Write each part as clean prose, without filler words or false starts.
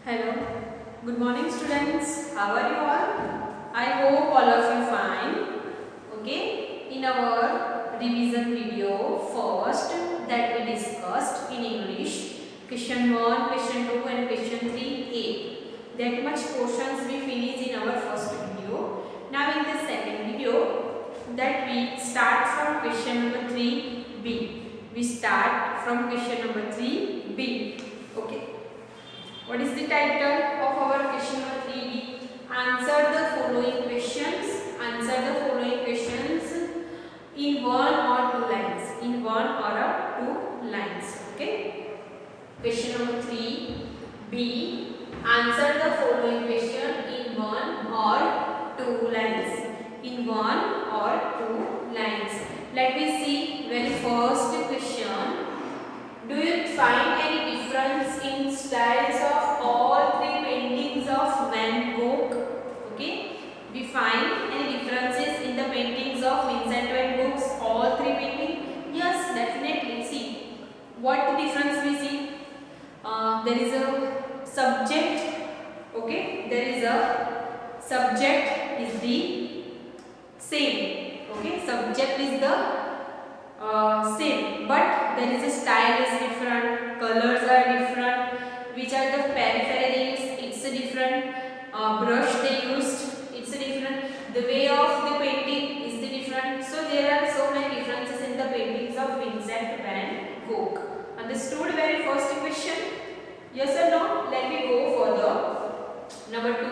Hello, good morning students. How are you all? I hope all of you fine. Okay, in our revision video, first that we discussed in English, question 1, question 2 and question 3a. That much portions we finished in our first video. Now in the second video, that we start from question number 3b. We start from question number 3b. Okay. What is the title of our question number 3b? Answer the following questions. Answer the following questions in one or two lines. In one or two lines. Okay. Question number 3b. Answer the following question in one or two lines. In one or two lines. Let me see very first question. Do you find any difference in styles of all three paintings of Van Gogh? Okay, we find any differences in the paintings of Vincent van Gogh's all three paintings? Yes, definitely. See, what difference we see? There is a subject. Okay, there is a subject is the same. Okay, subject is the same, but there is a style is different, colors are different, which are the periphery they use, it's a different, brush they used, it's a different, the way of the painting is the different. So there are so many differences in the paintings of Vincent van Gogh. Understood very first question? Yes or no? Let me go further. Number 2,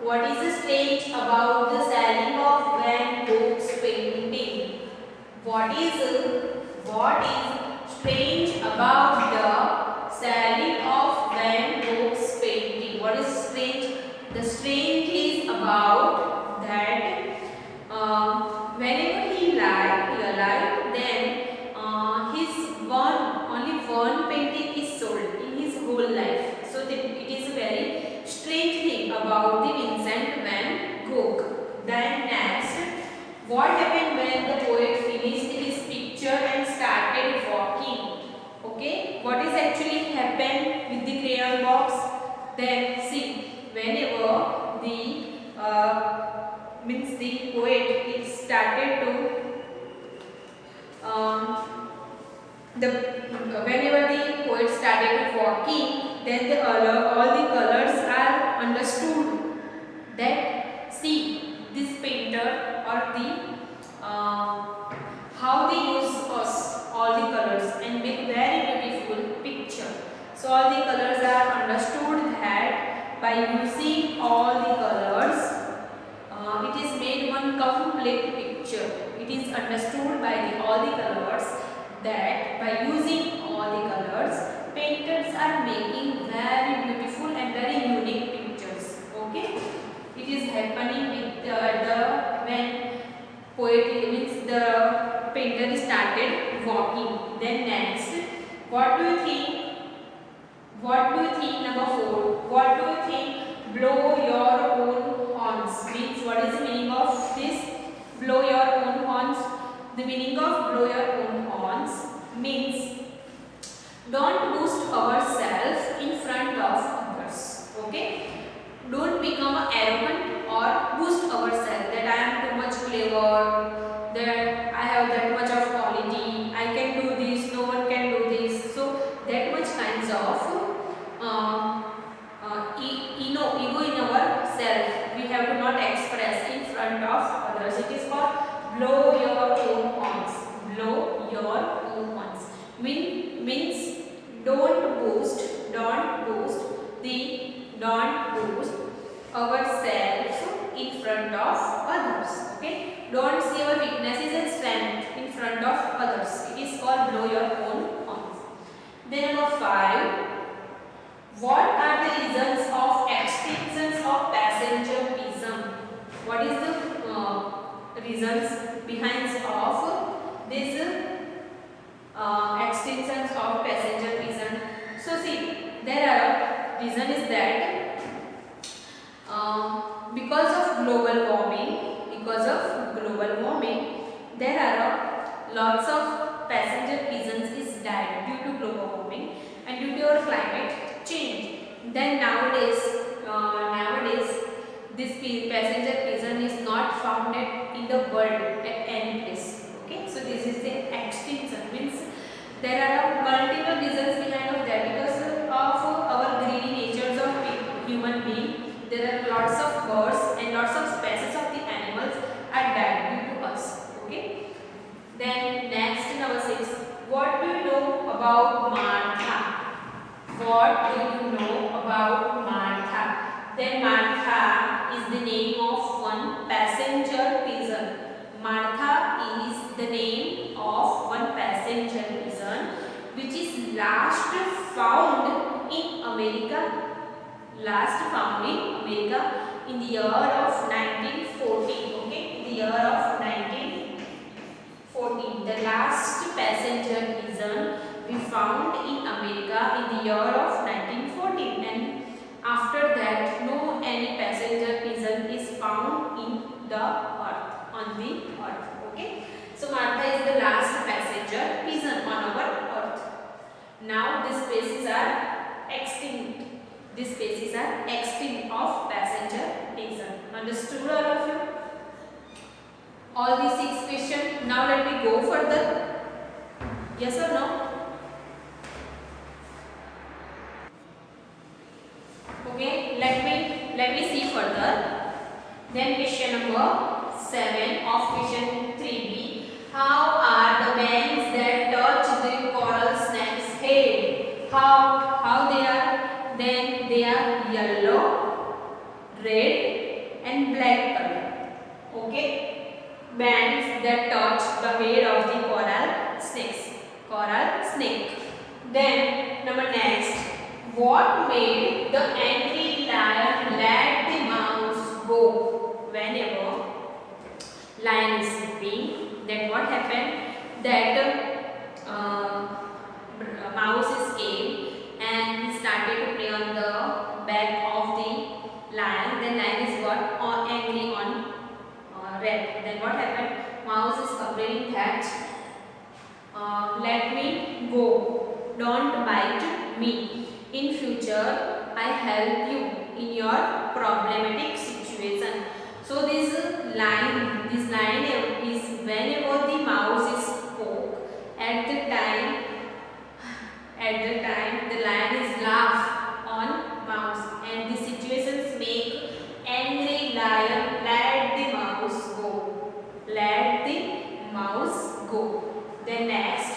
what is the strange about the selling of Van Gogh's painting? What is strange about the selling of Van Gogh's painting? What is strange? The strange is about that whenever he alive, then only one painting is sold in his whole life. So it is a very strange thing about the Vincent van Gogh. Then next, what happened when the poet finished his picture and started walking? Okay, what is actually happened with the crayon box? Then see, whenever the poet started to whenever the poet started walking, then all the colors are understood. That see, this painter or the how they use all the colors and make very beautiful picture. So all the colors are understood that by using all the colors, it is made one complete picture. It is understood by all the colors that by using all the colors, painters are making very beautiful and very unique pictures. Okay, it is happening with when poet means the painter started walking. Then next, what do you think? What do you think? Number 4. What do you think? Blow your own horns means. What is the meaning of this? Blow your own horns. The meaning of blow your own horns means don't boost ourselves in front of others. Okay? Don't become arrogant or boost ourselves that I am too much clever, that I have that much of quality, I can do this, no one can do this. So that much kinds of ego in ourselves we have to not express in front of others. It is called blow your own horns. Blow your own horns means don't boast ourselves in front of others. Okay, don't see our weaknesses and strength in front of others. It is called blow your own horns. Then number 5, what are the reasons of extinctions of passengerism? What is the reasons behind of this extinctions of passengerism? So see, there are reason is that because of global warming, there are lots of passenger pigeons is died due to global warming and due to our climate change. Then nowadays this passenger pigeon is not found in the world at any place. Okay, so this is the extinction, means there are multiple reasons behind of that, because of our greedy natures of human being. There are lots of birds and lots of species of the animals are died due to us. Okay. Then next number 6. What do you know about Martha? What do you know about Martha? Then Martha is the name of one passenger pigeon. Martha is the name of one passenger pigeon which is last found in America. Last found in America in the year of 1914. Okay, in the year of 1914. The last passenger pigeon we found in America in the year of 1914, and after that no any passenger pigeon is found in the earth, on the earth. Okay, so Martha is the last passenger pigeon on our earth. Now these species are extinct. These species are extinct of passenger pigeon. Understood all of you? All these 6 questions. Now let me go further. Yes or no? Okay, let me see further. Then question number 7 of question 3b. How are the bands that touch the coral snake's head? How they are? Then they are yellow, red and black color. Okay, bands that touch the head of the coral snake. Then number next, what made the angry lion let the mouse go? Whenever lion is sleeping, then what happened? That mouse came and he started to play on the back of the lion. Then lion is got angry on red. Then what happened? Mouse is complaining that let me go, don't bite me. In future, I help you in your problematic situation. So this line is whenever the mouse is spoke, at the time the lion is laugh on mouse, and the situations make angry lion let the mouse go. Let the mouse go. Then next,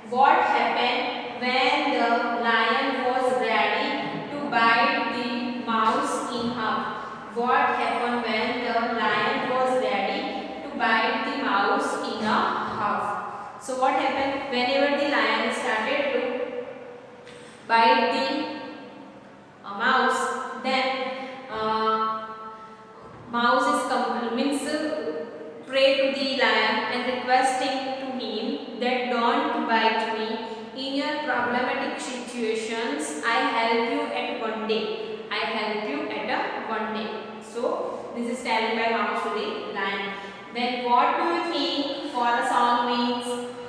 what happened when the lion was ready to bite the mouse in half? What happened when the lion was ready to bite the mouse in a half? So what happened whenever the lion started to bite the mouse, then mouse is means pray to the lion and requesting to him that don't bite me. In your problematic situations, I help you at one day. I help you at a one day. So this is telling by mouse to the lion. Then what do you think for a song means?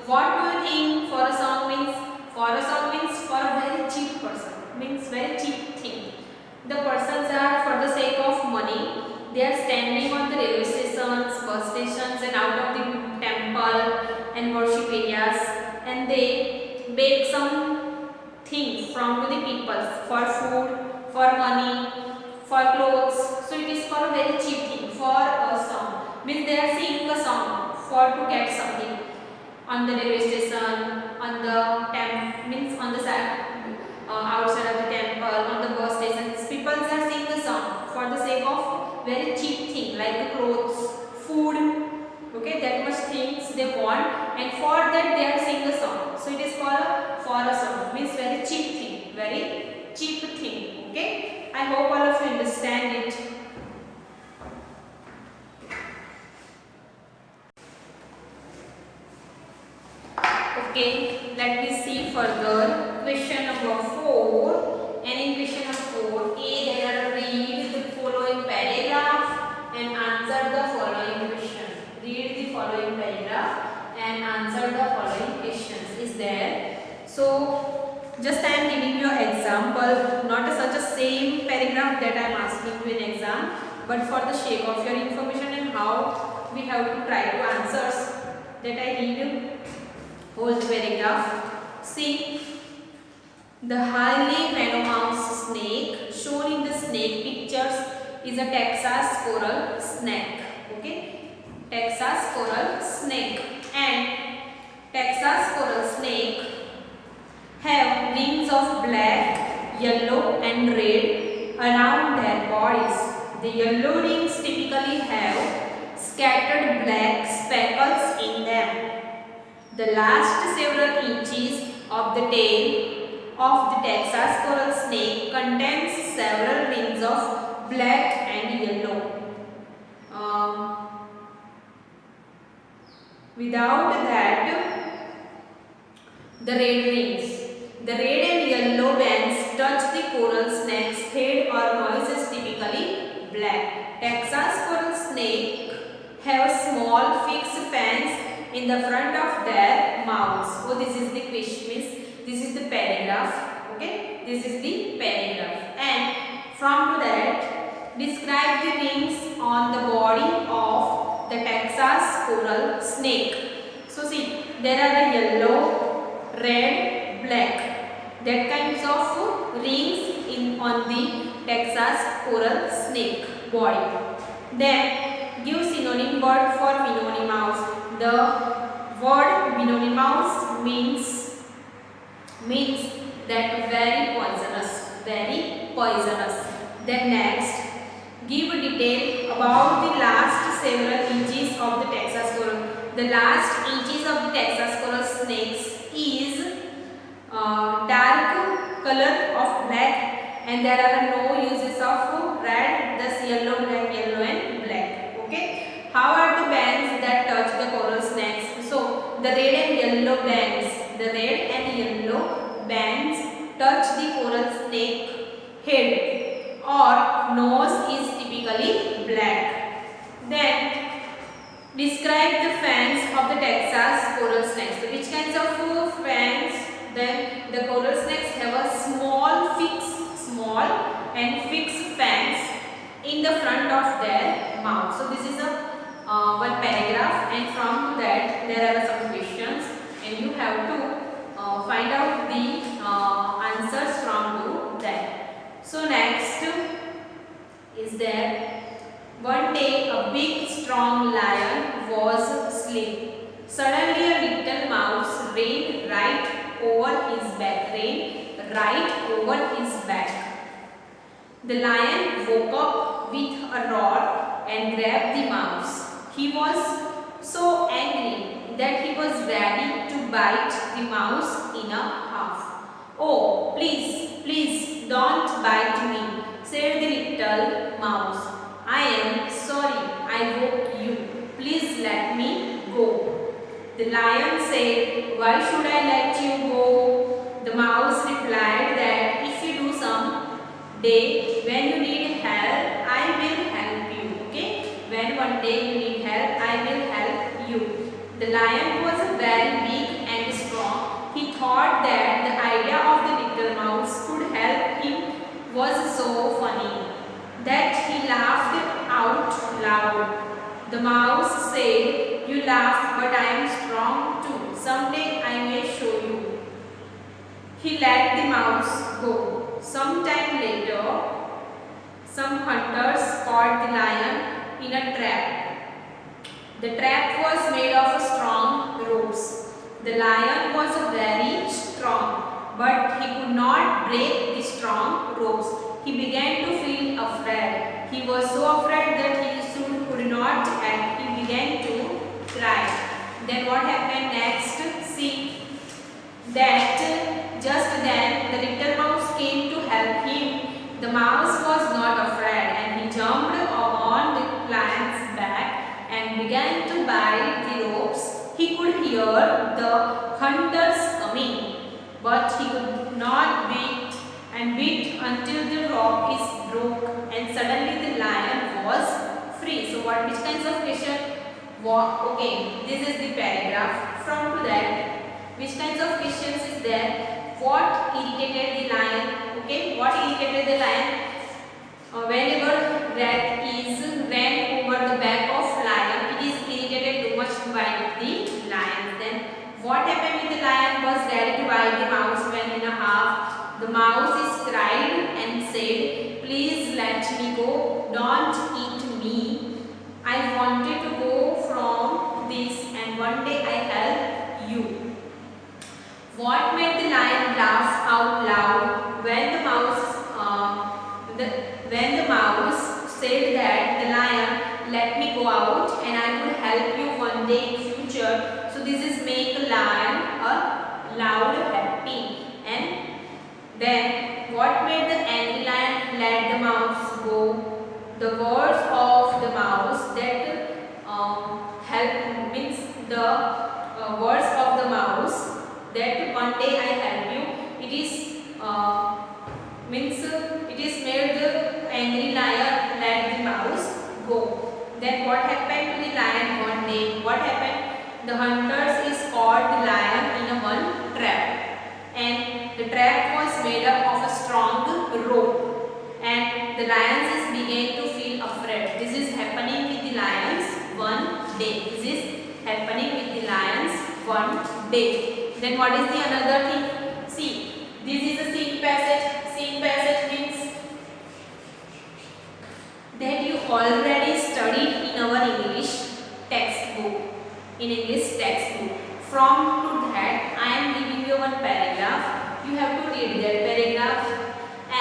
What do you think for a song means? For a song means for a very cheap person. Means very cheap thing. The persons are for the sake of money. They are standing on the railway stations, bus stations and out of the temple and worship areas, and they beg some things from the people for food, for money, for clothes. So it is for a very cheap thing, for a song. Means they are singing a song for to get something on the railway station, on the means on the side outside of the temple, on the bus stations. People are singing a song for the sake of very cheap thing like the clothes, food. Okay, that much things they want, and for that they are singing a song. So it is called for a song. Means very cheap thing, very cheap thing. Okay, I hope all of you understand it. Okay, let me see further. Question number 4. And in question number 4, there read the following paragraph and answer the following question. Read the following paragraph and answer the following questions. Is there? So just I am giving you an example, not such a same paragraph that I am asking you in exam, but for the sake of your information and how we have to try to answers, that I read whole paragraph. See, the highly venomous snake shown in the snake pictures is a Texas coral snake. Okay, Texas coral snake. And Texas coral snake have rings of black, yellow and red around their bodies. The yellow rings typically have scattered black speckles in them. The last several inches of the tail of the Texas coral snake contains several rings of black and yellow. Without that, the red rings. The red and yellow bands touch the coral snake's head or nose is typically black. Texas coral snake have small fixed fangs in the front of their mouths. So this is the question. This is the paragraph. Okay, this is the paragraph. And from that, describe the rings on the body of the Texas coral snake. So see, there are the yellow, red, black. That kinds of rings on the Texas coral snake body. Then give synonym word for Venonymous. The word Venonymous means that very poisonous, very poisonous. Then next, give detail about the last several inches of the Texas coral. The last inches of the Texas coral snakes is dark color of black, and there are no uses of red, thus yellow, black, yellow and black. Okay. How are the bands that touch the coral snakes? So the red and yellow bands, touch the coral snake head or nose is typically black. Then describe the fangs of the Texas coral snakes. So which kinds of fangs? Then the coral snakes have a small and fixed fangs in the front of their mouth. So this is a one paragraph, and from that there are some questions, and you have to find out the answers from that. So next is there, one day a big strong lion was asleep. Suddenly a little mouse ran right over his back. The lion woke up with a roar and grabbed the mouse. He was so angry that he was ready to bite the mouse in a half. "Oh, please don't bite me," said the little mouse. "I am sorry I woke you. Please let me go." The lion said, "Why should I let you go?" The mouse replied that if you do some day when you need help, I will help you. Okay? When one day you need help, I will help you. The lion was very big and strong. He thought that the idea of the little mouse could help him was so funny that he laughed out loud. The mouse said, "You laugh, but I am strong too. Someday I may show you." He let the mouse go. Some time later, some hunters caught the lion in a trap. The trap was made of strong ropes. The lion was very strong, but he could not break the strong ropes. He began to feel afraid. He was so afraid that he soon could not act. He began to cry. Then what happened next? See that just then the little mouse came to help him. The mouse was not afraid, and he jumped on the lion's back and began to bite the ropes. He could hear the hunters coming, but he could not beat until the rope is broke, and suddenly the lion was free. So which kinds of question? Okay, this is the paragraph. From to that, which kinds of questions is there? What irritated the lion? Okay, what irritated the lion? The mouse is cried and said, "Please let me go. Don't eat me. I wanted to go from this, and one day I help you." What made the lion laugh out loud when the mouse said that the lion, "Let me go out and I will help you one day in future." So this is make a lion a loud happy. And then what made the angry lion let the mouse go? The words of the mouse that help means the words of the mouse that one day I help you. It is it is made the angry lion let the mouse go. Then what happened to the lion one day? What happened? The hunters is caught the lion in a one trap, and the trap was made up of a strong rope, and the lions is began to feel afraid. This is happening with the lions one day. This is happening with the lions one day. Then what is the another thing? See, this is a scene passage. Scene passage means that you already studied in our English textbook. In English textbook. From to that, I am giving you one paragraph. You have to read that paragraph,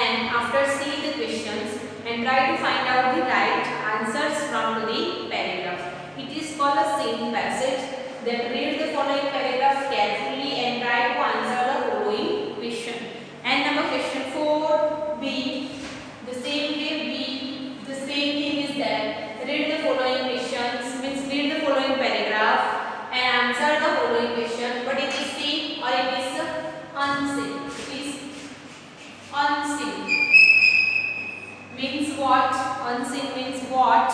and after seeing the questions and try to find out the right answers from the paragraph. It is called a scene passage. Then read the following paragraph carefully and try to answer the following question. And number question 4b, the same way B, the same thing is that read the following questions, means read the following paragraph and answer the following question, but it is seen or it is unseen. It is unseen. Means what? Unseen means what?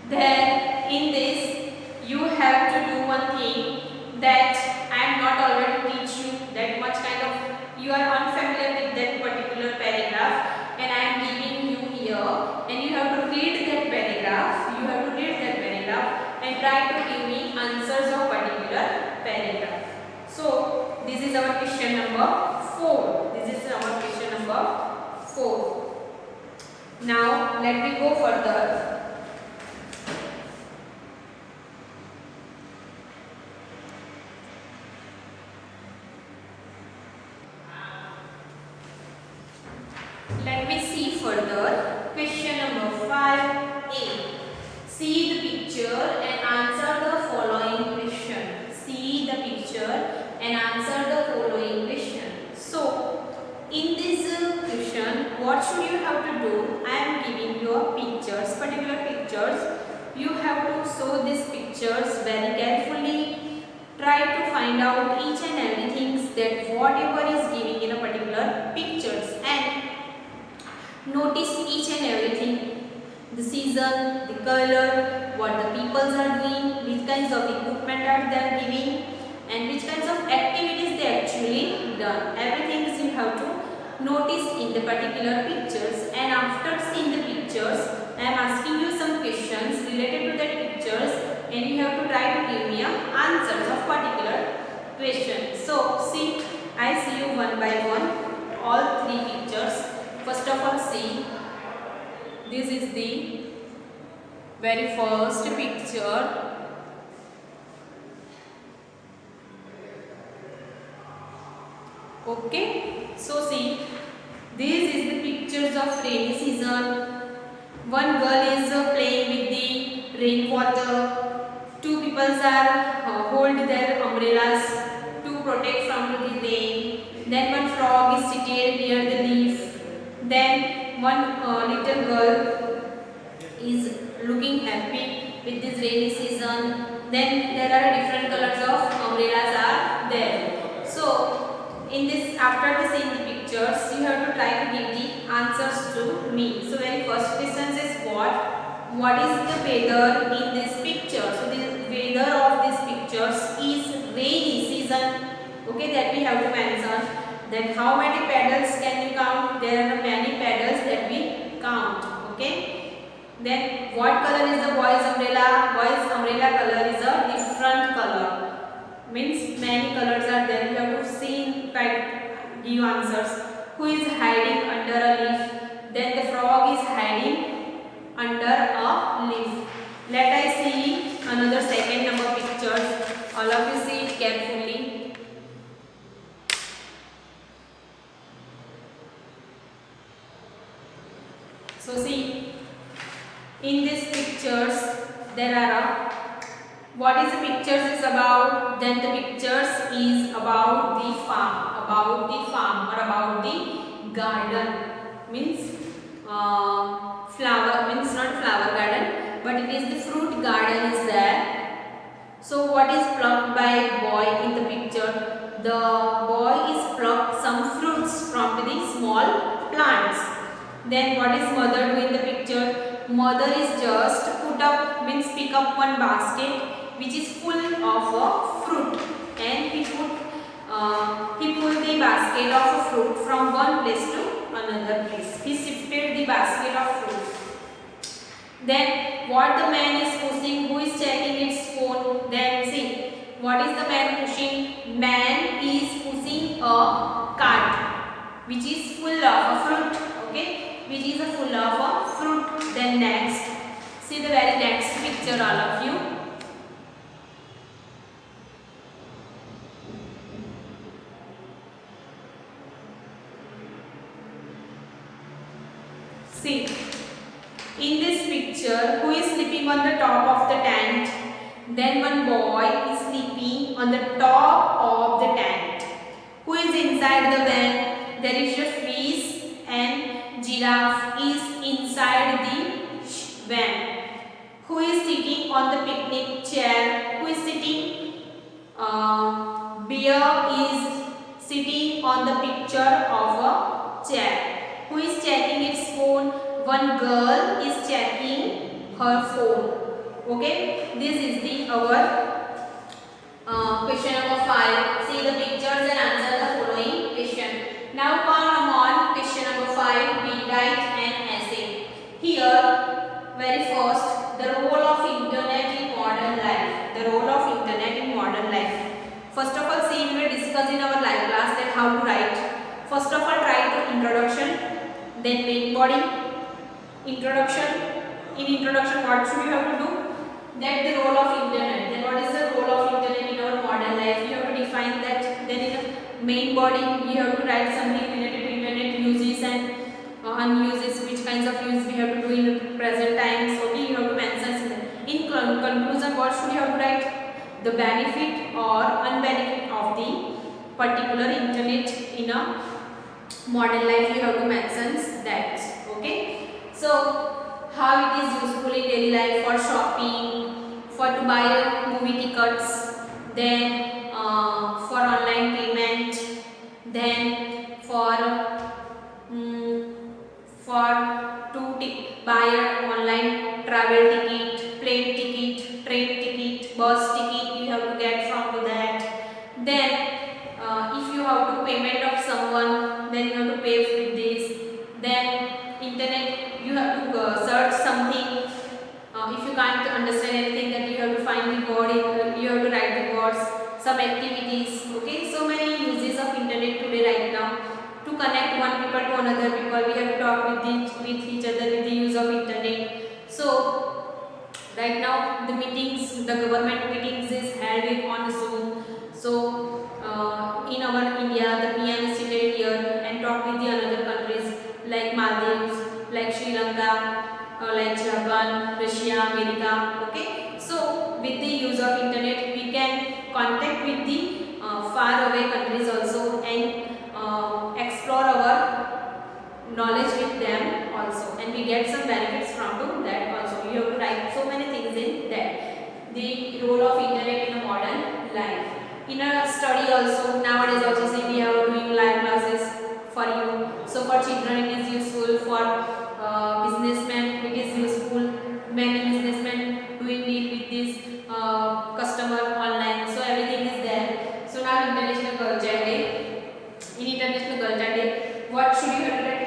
Then in this you have to do one thing that I am not already teach you that much kind of you are unfamiliar with that particular paragraph, and I am giving you here, and you have to read that paragraph. You have to read that paragraph and try to give me answers of particular paragraph. So this is our question number 4. This is our question number 4. Now let me go further. Let me see further. Question number 5a. See the picture and answer the following question. See the picture and answer the following question. So, in this question, what should you have to do? I am giving you pictures, particular pictures. You have to show these pictures very carefully. Try to find out each and everything that whatever is giving in a particular pictures, and notice each and everything, the season, the color, what the peoples are doing, which kinds of equipment are they giving, and which kinds of activities they actually done. Everything you have to notice in the particular pictures, and after seeing the pictures, I am asking you some questions related to that pictures, and you have to try to give me answers of particular question. So see, I see you one by one all 3 pictures. First of all, see, this is the very first picture. Okay, so see, this is the pictures of rainy season. One girl is playing with the rainwater. 2 people are hold their umbrellas to protect from the rain. Then one frog is seated near the leaf. Then one little girl is looking happy with this rainy season. Then there are different colors of umbrellas are there. So in this, after seeing the pictures, you have to try to give the answers to me. So very first question is what? What is the weather in this picture? So the weather of these pictures is rainy season. Okay, that we have to mention. Then how many petals can you count? There are many petals that we count. Okay. Then what color is the boy's umbrella? Boy's umbrella color is a different color. Means many colors are there. You have to see, try give answers. who is hiding under a leaf. Then the frog is hiding under a leaf. Let us see another second number pictures. All of you see it carefully. So see, in these pictures there are what is the pictures is about? Then the pictures is about the farm or about the garden. Means flower, means not flower garden, but it is the fruit garden is there. So what is plucked by boy in the picture? The boy is plucked some fruits from the small plants. Then what is mother do in the picture? Mother is just put up, means pick up one basket which is full of a fruit, and he pulled the basket of a fruit from one place to another place. He shifted the basket of fruit. Then what the man is pushing? Who is checking its phone? Then see, what is the man pushing? Man is pushing a cart which is full of a fruit. Okay, which is full of a fruit. Then next, see the very next picture, all of you. See, in this picture, who is sleeping on the top of the tent? Then one boy is sleeping on the top of the tent. Who is inside the van? There is a fish and giraffe is inside the van. Who is sitting on the picnic chair? Who is sitting? Bear is sitting on the picture of a chair. Who is checking its phone? One girl is checking her phone. Okay, this is the our question number 5. See the pictures and answer the following question. Now come on question number 5. We write an essay. Here, very first, the role of internet in modern life. The role of internet in modern life. First of all, see, we will discuss in our live class that how to write. First of all, write the introduction, then main body. Introduction. In introduction, what should you have to do? That the role of internet. Then what is the role of internet in our modern life? You have to define that. Then in the main body, you have to write something related to internet uses and unuses. Which kinds of use we have to do in present times. Okay, you have to mention that. In conclusion, what should you have to write? The benefit or unbenefit of the particular internet in a modern life. You have to mention that. Okay. So, how it is useful in daily life for shopping, for to buy movie tickets, then for online payment, then for to buy online travel ticket, plane ticket, train ticket, bus ticket. You have to get from that. Then, if you have to payment of someone, then you have to pay with this. Then internet. You have to search something. If you can't understand anything, then you have to find the word. You have to write the words. Some activities. Okay. So many uses of internet today right now. To connect one people to another people, we have to talk with each other with the use of internet. So right now the meetings, the government meetings is held on Zoom. So in our India, the PM is seated here and talk with the another countries like Maldives, like Sri Lanka, like Japan, Russia, America. Okay, so with the use of internet, we can contact with the far away countries also and explore our knowledge with them also, and we get some benefits from that also. You have to write so many things in that. The role of internet in a modern life. In a study also, nowadays also see we are doing live classes for you. So for children it is useful, for businessmen it is useful. Many businessmen doing deal with this customer online. So everything is there. So now International Girl Child Day. In International Girl Child Day, what should you have to write?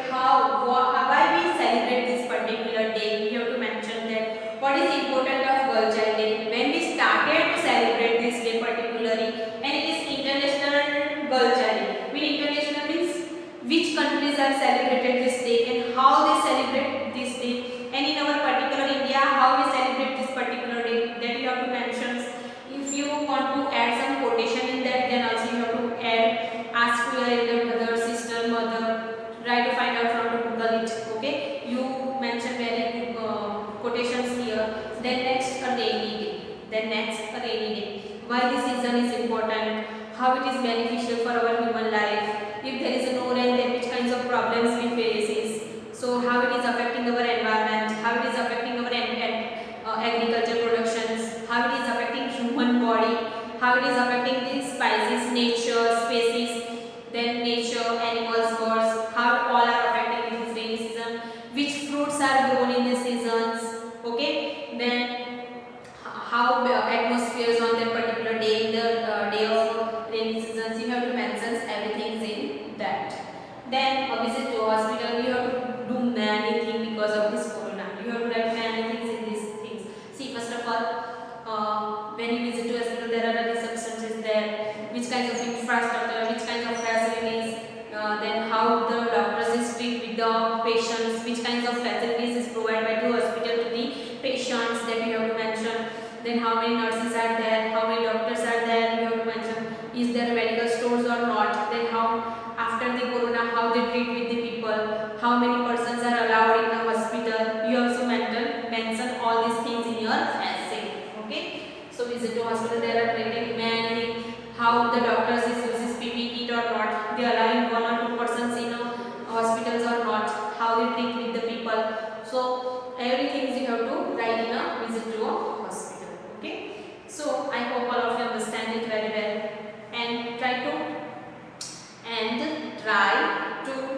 Why we celebrate this particular day? You have to mention that. What is the importance of Girl Child Day? When we started to celebrate this day particularly, and it is International Girl Child Day. When international means which country countries have celebrated this day and how they celebrate this day, and in our particular India how we celebrate this particular day, that you have to mention. If you want to add some quotation in that, then also you have to add, ask to your elder brother, sister, mother, try to find out from the Google it. Okay, you mention very good quotations here. Then next, a rainy day. Then next, a rainy day. Why this season is important, how it is beneficial for our human life, if there is no rain then which kinds of problems we faces, so how it is affecting our environment, how it is affecting our agriculture productions, how it is affecting human body, how it is affecting the species, nature, species, then nature, animals, birds, how all are affecting in this rainy season, which fruits are grown in these seasons. Okay, then how atmospheres on that particular day, in the day of rainy seasons, you have to mention everything in that. Then a visit to hospital, you have to do many things because of this corona. You have to write many things in these things. See, first of all, when you visit to hospital, there are substances there, which kinds of infrastructure, which kinds of facilities, then how the doctors is treat with the patients, which kinds of facilities is provided by the hospital to the patients, that you have to mention. Then how many nurses are there, how many doctors are there, you have to mention. Is there medical stores or not? Then how after the corona, how they treat with the people, how many persons are allowed in the hospital. You also mention all these things in your essay. Okay, so visit to hospital, there are related many, how the doctors is uses PPE kit or not, they allowing 1 or 2 persons in hospitals or not, how they treat with the people. So everything you have to write in a visit to a hospital. Okay, so I hope all of you understand it very well, and try to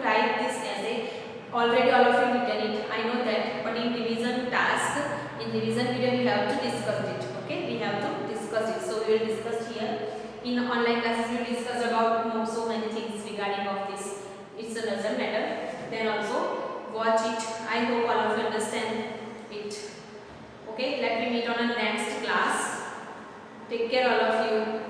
write this essay. Already all of you written it, I know that, but in revision task, in revision video we have to discuss it. Okay, we have to discuss it. So we will discuss here. In online classes we will discuss about so many things regarding of this. It's a doesn't matter. Then also watch it. I hope all of you understand it. Okay, let me meet on a next class. Take care all of you.